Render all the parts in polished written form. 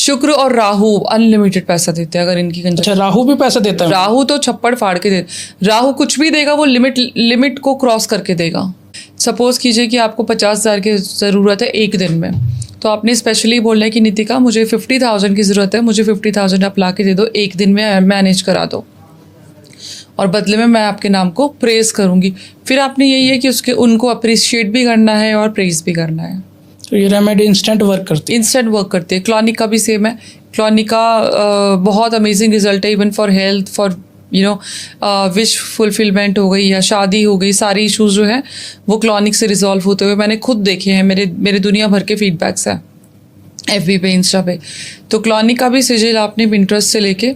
शुक्र और राहु अनलिमिटेड पैसा देते हैं अगर इनकी अच्छा, राहु भी पैसा देता है? राहु तो छप्पड़ फाड़ के दे, राहु कुछ भी देगा वो लिमिट को क्रॉस करके देगा। सपोज कीजिए कि आपको 50,000 की ज़रूरत है एक दिन में, तो आपने स्पेशली बोलना है कि नितिका मुझे 50,000 की ज़रूरत है, मुझे 50,000 आप ला के दे दो, एक दिन में मैनेज करा दो और बदले में मैं आपके नाम को प्रेज़ करूँगी। फिर आपने यही है कि उनको अप्रिशिएट भी करना है और प्रेज़ भी करना है। तो ये रेमेडी इंस्टेंट वर्क करती है? इंस्टेंट वर्क करती है। क्लॉनिका भी सेम है। क्लॉनिका बहुत अमेजिंग रिजल्ट है even for health, for wish fulfilment हो गई या शादी हो गई, सारी इश्यूज जो है वो क्लॉनिक से रिजॉल्व होते हुए मैंने खुद देखे हैं। मेरे दुनिया भर के फीडबैक्स हैं FB पे, इंस्टा पे। तो क्लॉनिक का भी सिजिल आपने पिंटरेस्ट से लेके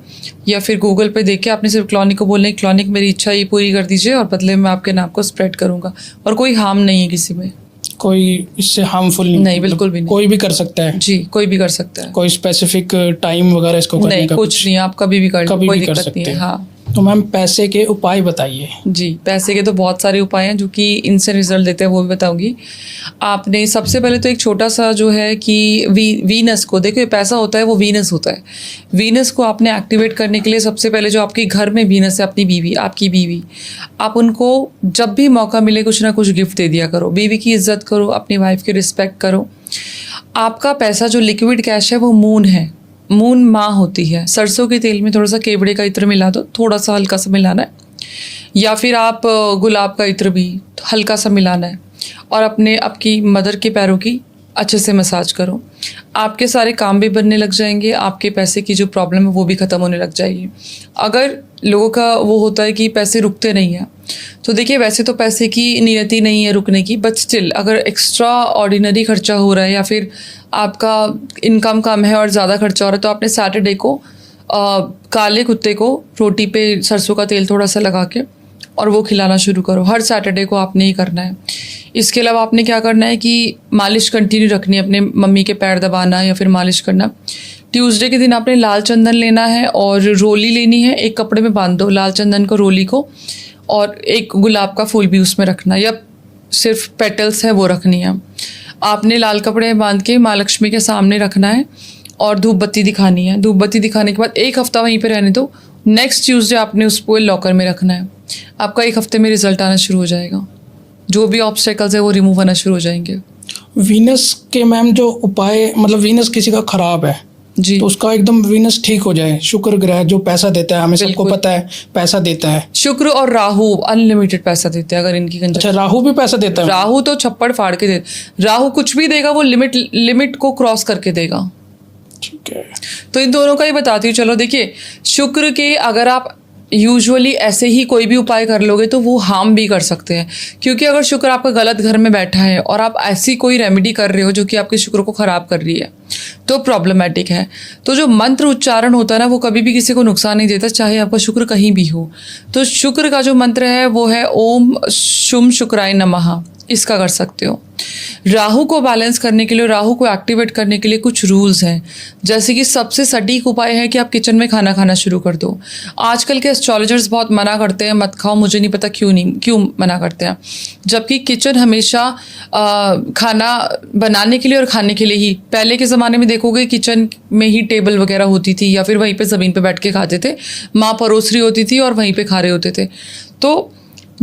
या फिर गूगल पे देख के आपने सिर्फ क्लॉनिक को बोलना है क्लॉनिक मेरी इच्छा ये पूरी कर दीजिए और बदले में आपके नाम को स्प्रेड करूँगा। और कोई हार्म नहीं है किसी में, कोई इससे हार्मफुल नहीं, बिल्कुल भी नहीं। कोई भी कर सकता है? जी, कोई भी कर सकता है। कोई स्पेसिफिक टाइम वगैरह इसको करने नहीं, का कुछ नहीं, आप कभी भी कर सकते हैं। हाँ। तो मैम पैसे के उपाय बताइए। जी, पैसे के तो बहुत सारे उपाय हैं जो कि इनसे रिजल्ट देते हैं, वो भी बताऊंगी। आपने सबसे पहले तो एक छोटा सा जो है कि वीनस को देखो, पैसा होता है वो वीनस होता है। वीनस को आपने एक्टिवेट करने के लिए सबसे पहले जो आपके घर में वीनस है, अपनी बीवी, आपकी बीवी, आप उनको जब भी मौका मिले कुछ ना कुछ गिफ्ट दे दिया करो। बीवी की इज्जत करो, अपनी वाइफ की रिस्पेक्ट करो। आपका पैसा जो लिक्विड कैश है वो मून है, मून माँ होती है। सरसों के तेल में थोड़ा सा केवड़े का इत्र मिला दो, थोड़ा सा हल्का सा मिलाना है, या फिर आप गुलाब का इत्र भी हल्का सा मिलाना है और आपकी मदर के पैरों की अच्छे से मसाज करो। आपके सारे काम भी बनने लग जाएंगे, आपके पैसे की जो प्रॉब्लम है वो भी ख़त्म होने लग जाएगी। अगर लोगों का वो होता है कि पैसे रुकते नहीं हैं, तो देखिए वैसे तो पैसे की नियति नहीं है रुकने की, बट स्टिल अगर एक्स्ट्रा ऑर्डिनरी खर्चा हो रहा है या फिर आपका इनकम कम है और ज़्यादा खर्चा हो रहा है, तो आपने सैटरडे को काले कुत्ते को रोटी पे सरसों का तेल थोड़ा सा लगा के और वो खिलाना शुरू करो। हर सैटरडे को आपने ही करना है। इसके अलावा आपने क्या करना है कि मालिश कंटिन्यू रखनी है, अपने मम्मी के पैर दबाना या फिर मालिश करना। ट्यूसडे के दिन आपने लाल चंदन लेना है और रोली लेनी है, एक कपड़े में बांध दो लाल चंदन को, रोली को, और एक गुलाब का फूल भी उसमें रखना, या सिर्फ पेटल्स है वो रखनी है। आपने लाल कपड़े में बांध के माँ लक्ष्मी के सामने रखना है और धूप बत्ती दिखानी है। धूप बत्ती दिखाने के बाद एक हफ्ता वहीं पे रहने दो। नेक्स्ट ट्यूसडे आपने उसको लॉकर में रखना है। आपका एक हफ्ते में रिजल्ट आना शुरू हो जाएगा, जो भी ऑब्स्टेकल्स है वो रिमूव होना शुरू हो जाएंगे। वीनस के मैम जो उपाय, मतलब वीनस किसी का खराब है जी, तो उसका एकदम वीनस ठीक हो जाए, शुक्र ग्रह जो पैसा देता है, हमें सबको पता है पैसा देता है। शुक्र और राहु अनलिमिटेड पैसा देते हैं अगर इनकी अच्छा, राहु भी पैसा देता है? राहु तो छप्पड़ फाड़ के दे, राहु कुछ भी देगा वो लिमिट को क्रॉस करके देगा। ठीक है, तो इन दोनों का ही बताती हूँ। चलो देखिए, शुक्र के अगर आप यूजुअली ऐसे ही कोई भी उपाय कर लोगे तो वो हार्म भी कर सकते हैं, क्योंकि अगर शुक्र आपका गलत घर में बैठा है और आप ऐसी कोई रेमेडी कर रहे हो जो कि आपके शुक्र को ख़राब कर रही है तो प्रॉब्लमेटिक है। तो जो मंत्र उच्चारण होता है ना वो कभी भी किसी को नुकसान नहीं देता, चाहे आपका शुक्र कहीं भी हो। तो शुक्र का जो मंत्र है वो है ओम शुम शुक्राय नमः, इसका कर सकते हो। राहु को बैलेंस करने के लिए, राहु को एक्टिवेट करने के लिए कुछ रूल्स हैं, जैसे कि सबसे सटीक उपाय है कि आप किचन में खाना खाना शुरू कर दो। आजकल के एस्ट्रोलॉजर्स बहुत मना करते हैं मत खाओ, मुझे नहीं पता क्यों मना करते हैं, जबकि किचन हमेशा खाना बनाने के लिए और खाने के लिए ही। पहले के ज़माने में देखोगे किचन में ही टेबल वगैरह होती थी या फिर वहीं पे ज़मीन पे बैठ के खाते थे, माँ परोस रही होती थी और वहीं पे खा रहे होते थे। तो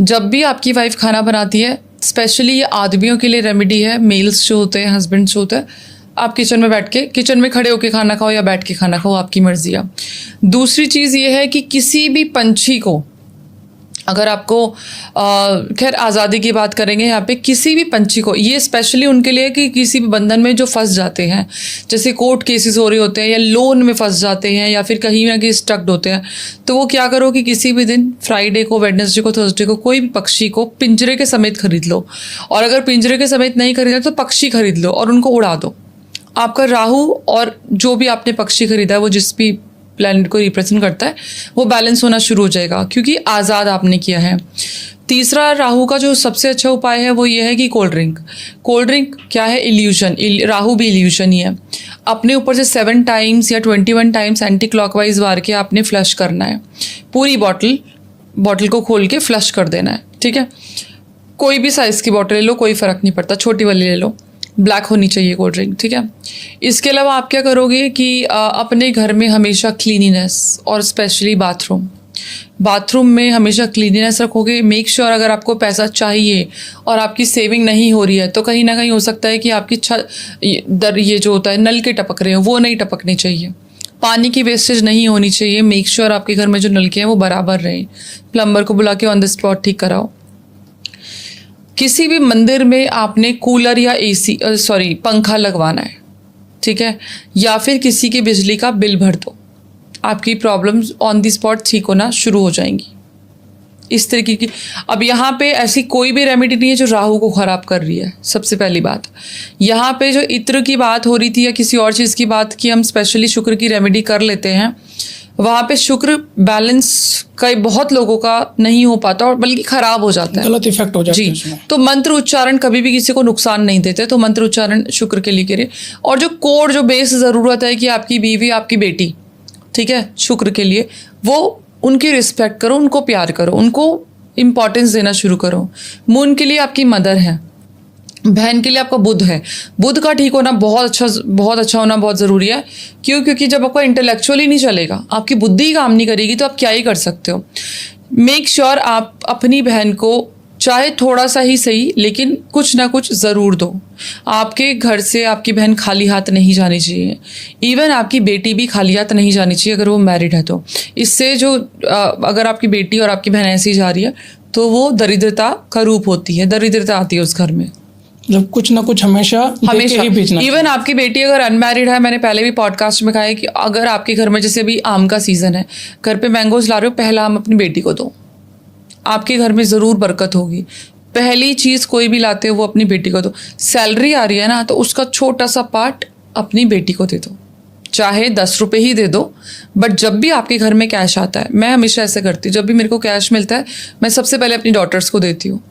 जब भी आपकी वाइफ खाना बनाती है, स्पेशली ये आदमियों के लिए रेमेडी है, मेल्स जो होते हैं, हस्बैंड्स जो होते हैं, आप किचन में बैठ के, किचन में खड़े होकर खाना खाओ या बैठ के खाना खाओ, आपकी मर्जी है। दूसरी चीज़ ये है कि किसी भी पंछी को, अगर आपको खैर आज़ादी की बात करेंगे यहाँ पे, किसी भी पंछी को, ये स्पेशली उनके लिए कि किसी भी बंधन में जो फंस जाते हैं, जैसे कोर्ट केसेस हो रहे होते हैं या लोन में फंस जाते हैं या फिर कहीं ना कहीं स्टक्ड होते हैं, तो वो क्या करो कि किसी भी दिन, फ्राइडे को, वेडनेसडे को, थर्सडे को, कोई भी पक्षी को पिंजरे के समेत खरीद लो। और अगर पिंजरे के समेत नहीं खरीदा तो पक्षी खरीद लो और उनको उड़ा दो। आपका राहु और जो भी आपने पक्षी खरीदा है वो जिस भी प्लैनेट को रिप्रेजेंट करता है वो बैलेंस होना शुरू हो जाएगा, क्योंकि आज़ाद आपने किया है। तीसरा राहु का जो सबसे अच्छा उपाय है वो ये है कि कोल्ड ड्रिंक क्या है, इल्यूशन, राहु भी इल्यूशन ही है। अपने ऊपर से 7 टाइम्स या 21 टाइम्स एंटी क्लॉकवाइज मार के आपने फ्लश करना है। पूरी बॉटल को खोल के फ्लश कर देना है, ठीक है। कोई भी साइज़ की बॉटल ले लो, कोई फ़र्क नहीं पड़ता, छोटी वाली ले लो। ब्लैक होनी चाहिए कोल्ड ड्रिंक, ठीक है। इसके अलावा आप क्या करोगे कि अपने घर में हमेशा क्लीनिनेस और स्पेशली बाथरूम में हमेशा क्लीनिनेस रखोगे। मेक श्योर अगर आपको पैसा चाहिए और आपकी सेविंग नहीं हो रही है तो कहीं ना कहीं हो सकता है कि आपकी ये जो होता है नल के टपक रहे हो वो नहीं टपकनी चाहिए। पानी की वेस्टेज नहीं होनी चाहिए। मेक श्योर आपके घर में जो नलके हैं वो बराबर रहें। प्लम्बर को बुला के ऑन द स्पॉट ठीक कराओ। किसी भी मंदिर में आपने कूलर या पंखा लगवाना है, ठीक है, या फिर किसी की बिजली का बिल भर दो, आपकी प्रॉब्लम्स ऑन द स्पॉट ठीक होना शुरू हो जाएंगी। इस तरीके की अब यहाँ पे ऐसी कोई भी रेमेडी नहीं है जो राहु को ख़राब कर रही है। सबसे पहली बात, यहाँ पे जो इत्र की बात हो रही थी या किसी और चीज़ की बात की, हम स्पेशली शुक्र की रेमेडी कर लेते हैं, वहाँ पे शुक्र बैलेंस कई बहुत लोगों का नहीं हो पाता और बल्कि ख़राब हो जाता है, गलत इफेक्ट हो जाता है जी। उसमें। तो मंत्र उच्चारण कभी भी किसी को नुकसान नहीं देते, तो मंत्र उच्चारण शुक्र के लिए करिए। और जो कोर जो बेस ज़रूरत है कि आपकी बीवी आपकी बेटी, ठीक है, शुक्र के लिए वो उनकी रिस्पेक्ट करो, उनको प्यार करो, उनको इम्पॉर्टेंस देना शुरू करो। मून के लिए आपकी मदर है, बहन के लिए आपका बुध है। बुध का ठीक होना बहुत अच्छा होना बहुत ज़रूरी है। क्यों? क्योंकि जब आपका इंटेलेक्चुअली नहीं चलेगा, आपकी बुद्धि ही काम नहीं करेगी, तो आप क्या ही कर सकते हो। मेक श्योर आप अपनी बहन को चाहे थोड़ा सा ही सही लेकिन कुछ ना कुछ ज़रूर दो। आपके घर से आपकी बहन खाली हाथ नहीं जानी चाहिए। इवन आपकी बेटी भी खाली हाथ नहीं जानी चाहिए अगर वो मैरिड है तो। इससे जो अगर आपकी बेटी और आपकी बहन ऐसी जा रही है तो वो दरिद्रता का रूप होती है, दरिद्रता आती है उस घर में। जब कुछ ना कुछ हमेशा ही बेचना। इवन आपकी बेटी अगर अनमैरिड है, मैंने पहले भी पॉडकास्ट में कहा है कि अगर आपके घर में जैसे अभी आम का सीज़न है, घर पे मैंगोज ला रहे हो, पहला आम अपनी बेटी को दो, आपके घर में ज़रूर बरकत होगी। पहली चीज़ कोई भी लाते हो वो अपनी बेटी को दो। सैलरी आ रही है ना, तो उसका छोटा सा पार्ट अपनी बेटी को दे दो, चाहे 10 रुपये ही दे दो, बट जब भी आपके घर में कैश आता है, मैं हमेशा ऐसे करती हूँ, जब भी मेरे को कैश मिलता है मैं सबसे पहले अपनी डॉटर्स को देती हूँ।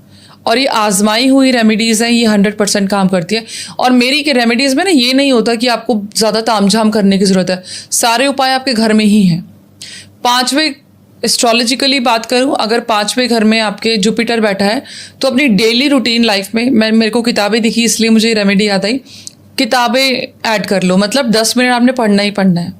और ये आजमाई हुई रेमेडीज़ हैं, ये 100% काम करती है। और मेरी के रेमेडीज़ में ना ये नहीं होता कि आपको ज़्यादा तामझाम करने की ज़रूरत है, सारे उपाय आपके घर में ही हैं। 5वें एस्ट्रोलॉजिकली बात करूं, अगर 5वें घर में आपके जुपिटर बैठा है तो अपनी डेली रूटीन लाइफ में, मेरे को किताबें दिखी इसलिए मुझे रेमेडी याद आई, किताबें ऐड कर लो, मतलब 10 मिनट आपने पढ़ना ही पढ़ना है।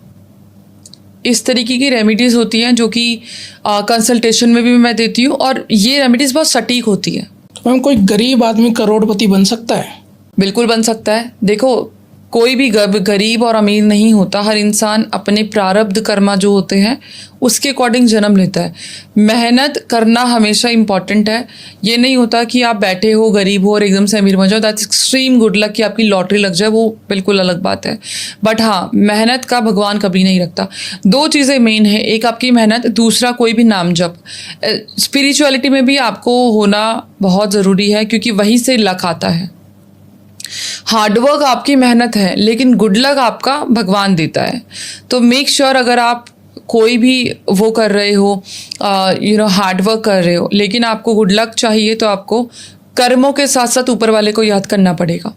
इस तरीके की रेमेडीज़ होती हैं जो कि कंसल्टेशन में भी मैं देती हूँ, और ये रेमेडीज़ बहुत सटीक होती है। तो मैम कोई गरीब आदमी करोड़पति बन सकता है? बिल्कुल बन सकता है। देखो, कोई भी गरीब और अमीर नहीं होता, हर इंसान अपने प्रारब्ध कर्मा जो होते हैं उसके अकॉर्डिंग जन्म लेता है। मेहनत करना हमेशा इम्पॉर्टेंट है। ये नहीं होता कि आप बैठे हो गरीब हो और एकदम से अमीर बन जाओ, दैट्स एक्सट्रीम गुड लक कि आपकी लॉटरी लग जाए, वो बिल्कुल अलग बात है। बट हाँ, मेहनत का भगवान कभी नहीं रखता। 2 चीज़ें मेन है, एक आपकी मेहनत, दूसरा कोई भी नाम जप। स्पिरिचुअलिटी में भी आपको होना बहुत ज़रूरी है क्योंकि वहीं से लक आता है। हार्डवर्क आपकी मेहनत है लेकिन गुड लक आपका भगवान देता है। तो मेक श्योर अगर आप कोई भी वो कर रहे हो, हार्डवर्क कर रहे हो, लेकिन आपको गुड लक चाहिए, तो आपको कर्मों के साथ साथ ऊपर वाले को याद करना पड़ेगा।